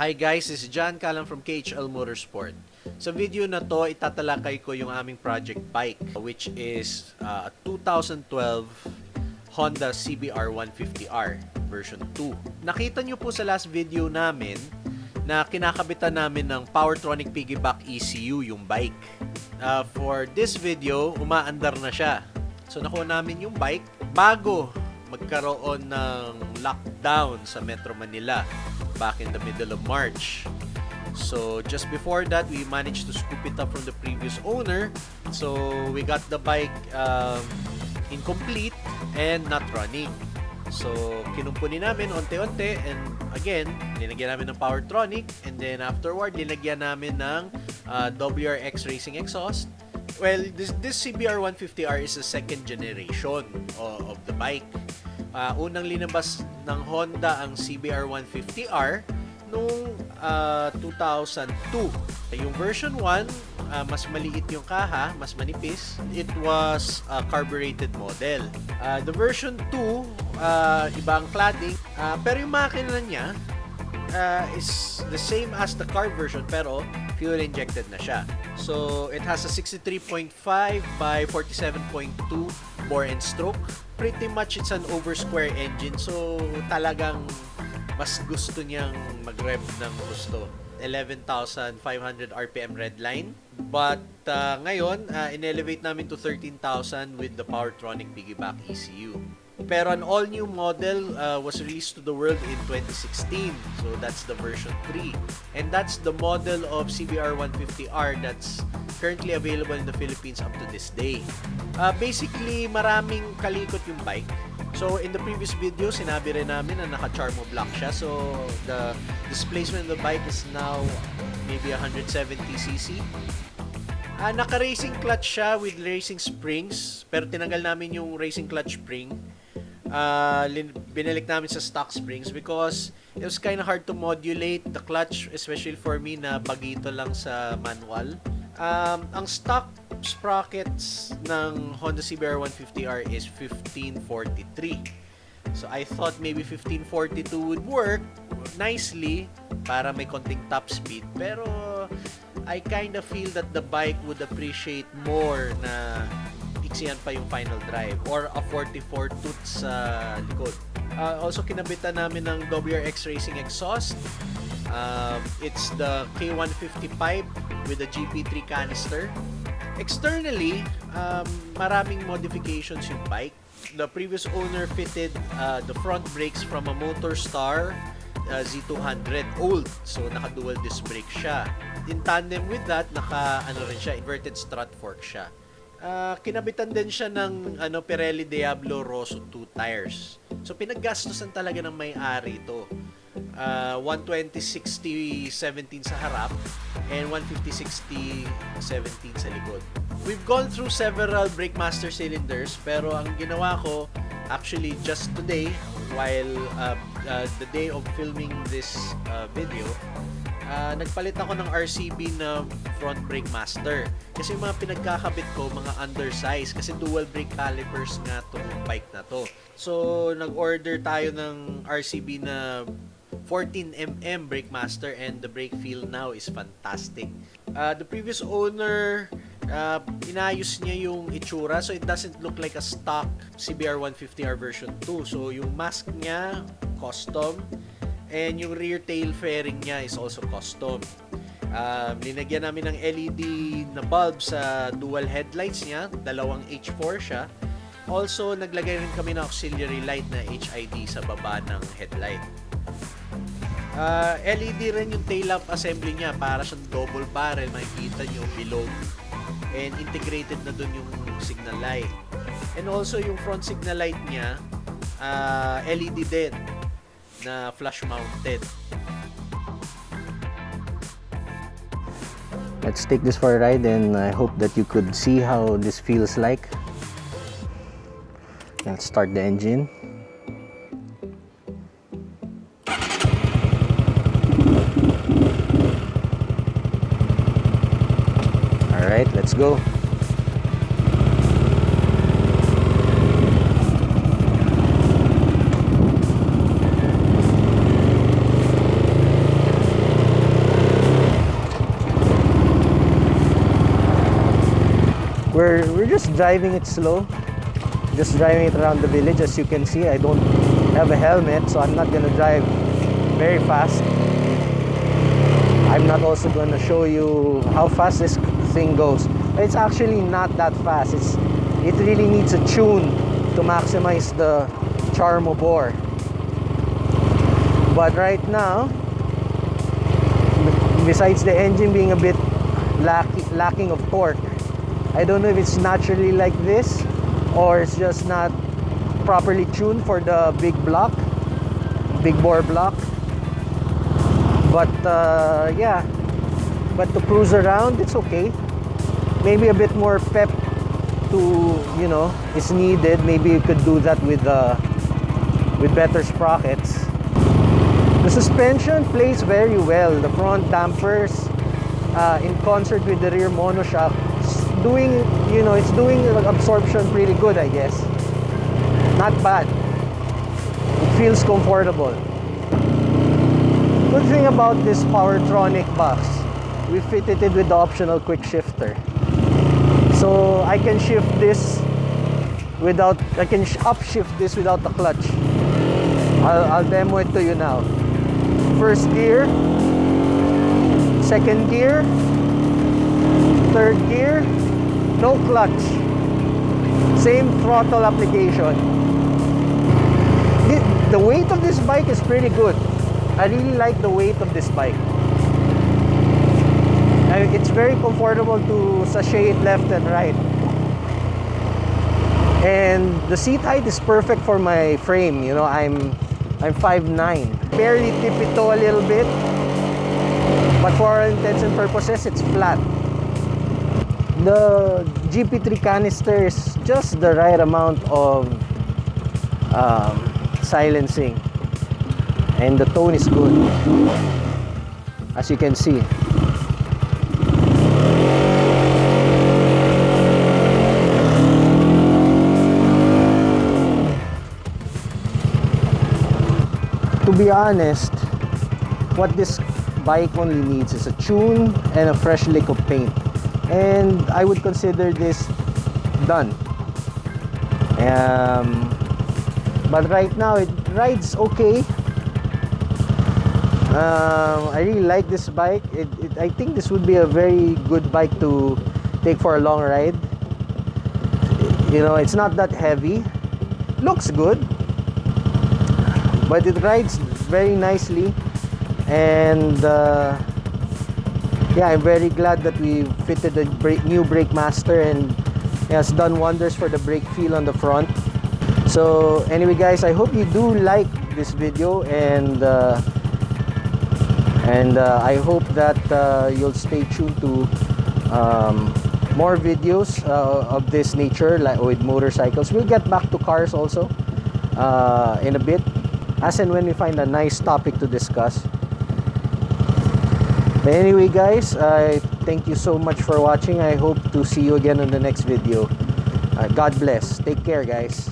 Hi guys, this is John Kalam from KHL Motorsport. Sa video na to, itatalakay ko yung aming project bike, which is a 2012 Honda CBR150R version 2. Nakita nyo po sa last video namin na kinakabitan namin ng Powertronic piggyback ECU yung bike. For this video, umaandar na siya. So nakuha namin yung bike bago magkaroon ng lockdown sa Metro Manila back in the middle of March. So just before that, we managed to scoop it up from the previous owner. So we got the bike incomplete and not running. So kinumpuni namin onte-onte, and again, linagyan namin ng Powertronic, and then afterward, linagyan namin ng WRX Racing exhaust. Well, this CBR150R is the second generation of the bike. Unang linabas ng Honda ang CBR150R noong 2002. Yung version 1, mas maliit yung kaha, mas manipis. It was a carbureted model. The version 2, iba ang cladding, pero yung makina niya is the same as the carb version, pero fuel injected na siya. So it has a 63.5 by 47.2 bore and stroke. Pretty much it's an over square engine, so talagang mas gusto niyang mag-rev ng gusto. 11,500 RPM redline, but ngayon in-elevate namin to 13,000 with the Powertronic piggyback ECU. Pero an all-new model was released to the world in 2016, so that's the version 3, and that's the model of CBR150R that's currently available in the Philippines up to this day. Basically, maraming kalikot yung bike. So in the previous video, sinabi rin namin na naka-charmo block siya. So the displacement of the bike is now maybe 170cc. Naka-racing clutch siya with racing springs, pero tinanggal namin yung racing clutch spring. Binalik namin sa stock springs because it was kind of hard to modulate the clutch, especially for me na bagito lang sa manual. Ang stock sprockets ng Honda CBR150R is 1543. So I thought maybe 1542 would work nicely para may konting top speed, pero I kind of feel that the bike would appreciate more na iksihan pa yung final drive or a 44 tooth sa likod. Also kinabitan namin ng WRX Racing exhaust. It's the K150 pipe with a GP3 canister. Externally, maraming modifications yung bike. The previous owner fitted the front brakes from a Motorsport Z200 old, so naka-dual disc brake siya. In tandem with that, rin siya, inverted strut fork siya. Kinabitan din siya ng Pirelli Diablo Rosso 2 tires. So pinaggastusan talaga ng may-ari ito. 120/60/17 sa harap and 150/60/17 sa likod. We've gone through several Breakmaster cylinders, pero ang ginawa ko actually just today, while the day of filming this video, nagpalit ako ng RCB na front Breakmaster. Kasi yung mga pinagkakabit ko, mga undersize, kasi dual brake calipers nga itong bike na to. So nag-order tayo ng RCB na 14mm Breakmaster, and the brake feel now is fantastic. The previous owner, inayos niya yung itsura, so it doesn't look like a stock CBR150R version 2. So yung mask niya, custom, and yung rear tail fairing niya is also custom. Linagyan namin ng LED na bulb sa dual headlights niya, dalawang H4 siya. Also, naglagay rin kami ng auxiliary light na HID sa baba ng headlight. LED rin yung tail lamp assembly niya, para siyang double barrel, makikita nyo below, and integrated na dun yung signal light. And also yung front signal light niya, LED din na flush mounted. Let's take this for a ride, and I hope that you could see how this feels like. Let's start the engine. Alright, let's go. we're just driving it slow, just driving it around the village. As you can see, I don't have a helmet, so I'm not gonna drive very fast. I'm not also gonna show you how fast this thing goes. It's actually not that fast. It really needs a tune to maximize the Charmo bore. But right now, besides the engine being a bit lacking of torque, I don't know if it's naturally like this or it's just not properly tuned for the big bore block. But yeah, but to cruise around, it's okay. Maybe a bit more pep is needed. Maybe you could do that with better sprockets. The suspension plays very well. The front dampers, in concert with the rear monoshock, it's doing absorption pretty good, I guess. Not bad. It feels comfortable. Good thing about this Powertronic box, we fitted it with the optional quick shifter. So I can shift this upshift this without the clutch. I'll demo it to you now. First gear, second gear, third gear, no clutch. Same throttle application. The weight of this bike is pretty good. I really like the weight of this bike. It's very comfortable to sashay it left and right. And the seat height is perfect for my frame. I'm 5'9". Barely tip it toe a little bit. But for all intents and purposes, it's flat. The GP3 canister is just the right amount of silencing. And the tone is good, as you can see. To be honest, what this bike only needs is a tune and a fresh lick of paint. And I would consider this done. But right now it rides okay. I really like this bike. I think this would be a very good bike to take for a long ride. It's not that heavy. Looks good. But it rides very nicely. And yeah, I'm very glad that we fitted the new brake master, and it has done wonders for the brake feel on the front. So anyway guys, I hope you do like this video, and I hope that you'll stay tuned to more videos of this nature, like with motorcycles. We'll get back to cars also in a bit, as and when we find a nice topic to discuss. But anyway guys, I thank you so much for watching. I hope to see you again on the next video. God bless. Take care guys.